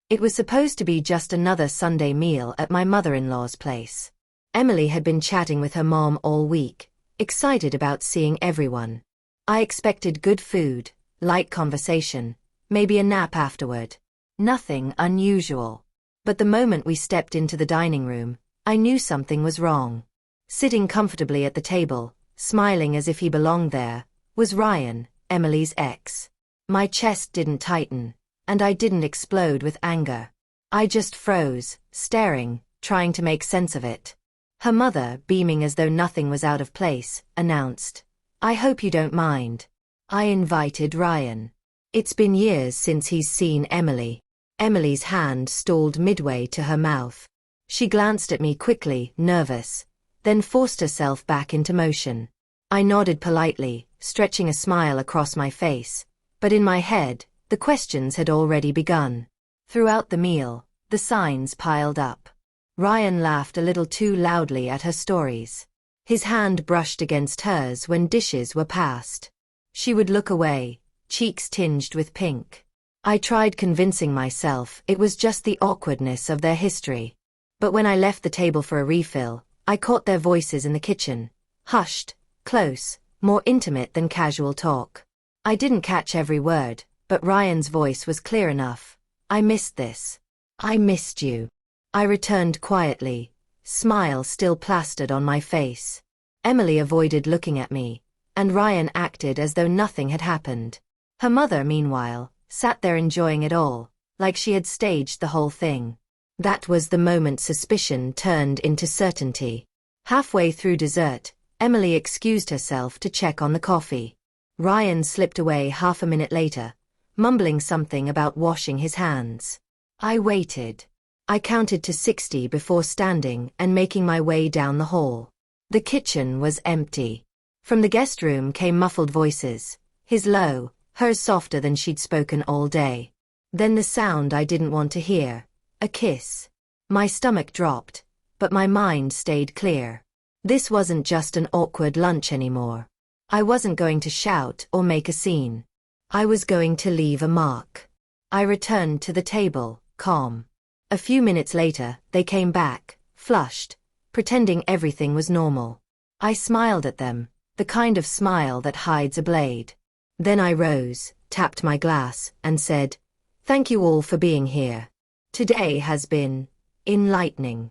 It was supposed to be just another Sunday meal at my mother-in-law's place. Emily had been chatting with her mom all week, excited about seeing everyone. I expected good food, light conversation, maybe a nap afterward. Nothing unusual. But the moment we stepped into the dining room, I knew something was wrong. Sitting comfortably at the table, smiling as if he belonged there, was Ryan, Emily's ex. My chest didn't tighten, and I didn't explode with anger. I just froze, staring, trying to make sense of it. Her mother, beaming as though nothing was out of place, announced, "I hope you don't mind." I invited Ryan. It's been years since he's seen Emily. Emily's hand stalled midway to her mouth. She glanced at me quickly, nervous, then forced herself back into motion. I nodded politely, stretching a smile across my face, but in my head, the questions had already begun. Throughout the meal, the signs piled up. Ryan laughed a little too loudly at her stories. His hand brushed against hers when dishes were passed. She would look away, cheeks tinged with pink. I tried convincing myself it was just the awkwardness of their history. But when I left the table for a refill, I caught their voices in the kitchen, hushed, close, more intimate than casual talk. I didn't catch every word, but Ryan's voice was clear enough. "I missed this. I missed you." I returned quietly, smile still plastered on my face. Emily avoided looking at me, and Ryan acted as though nothing had happened. Her mother, meanwhile, sat there enjoying it all, like she had staged the whole thing. That was the moment suspicion turned into certainty. Halfway through dessert, Emily excused herself to check on the coffee. Ryan slipped away half a minute later, mumbling something about washing his hands. I waited. I counted to 60 before standing and making my way down the hall. The kitchen was empty. From the guest room came muffled voices, his low, hers softer than she'd spoken all day. Then the sound I didn't want to hear, a kiss. My stomach dropped, but my mind stayed clear. This wasn't just an awkward lunch anymore. I wasn't going to shout or make a scene. I was going to leave a mark. I returned to the table, calm. A few minutes later, they came back, flushed, pretending everything was normal. I smiled at them, the kind of smile that hides a blade. Then I rose, tapped my glass, and said, "Thank you all for being here. Today has been enlightening."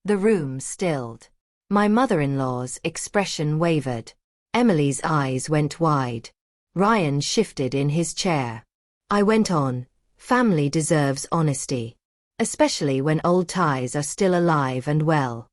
The room stilled. My mother-in-law's expression wavered. Emily's eyes went wide. Ryan shifted in his chair. I went on, "Family deserves honesty, especially when old ties are still alive and well."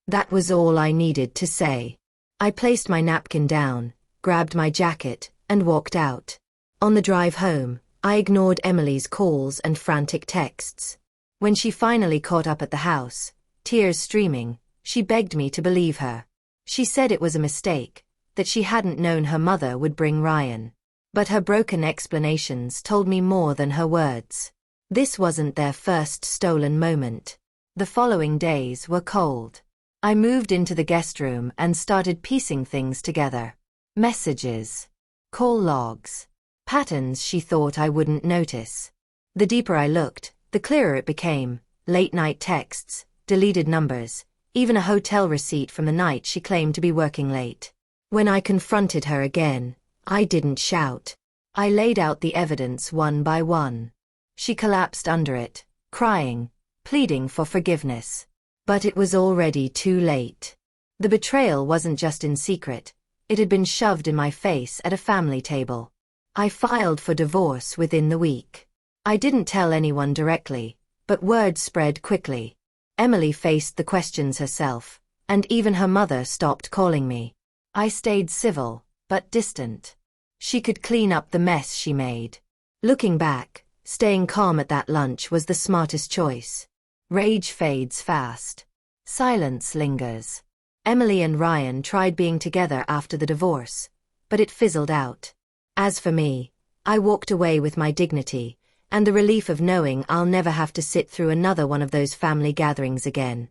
That was all I needed to say. I placed my napkin down, grabbed my jacket, and walked out. On the drive home, I ignored Emily's calls and frantic texts. When she finally caught up at the house, tears streaming, she begged me to believe her. She said it was a mistake, that she hadn't known her mother would bring Ryan. But her broken explanations told me more than her words. This wasn't their first stolen moment. The following days were cold. I moved into the guest room and started piecing things together. Messages. Call logs. Patterns she thought I wouldn't notice. The deeper I looked, the clearer it became. Late-night texts, deleted numbers, even a hotel receipt from the night she claimed to be working late. When I confronted her again, I didn't shout. I laid out the evidence one by one. She collapsed under it, crying, pleading for forgiveness. But it was already too late. The betrayal wasn't just in secret. It had been shoved in my face at a family table. I filed for divorce within the week. I didn't tell anyone directly, but word spread quickly. Emily faced the questions herself, and even her mother stopped calling me. I stayed civil, but distant. She could clean up the mess she made. Looking back, staying calm at that lunch was the smartest choice. Rage fades fast. Silence lingers. Emily and Ryan tried being together after the divorce, but it fizzled out. As for me, I walked away with my dignity, and the relief of knowing I'll never have to sit through another one of those family gatherings again.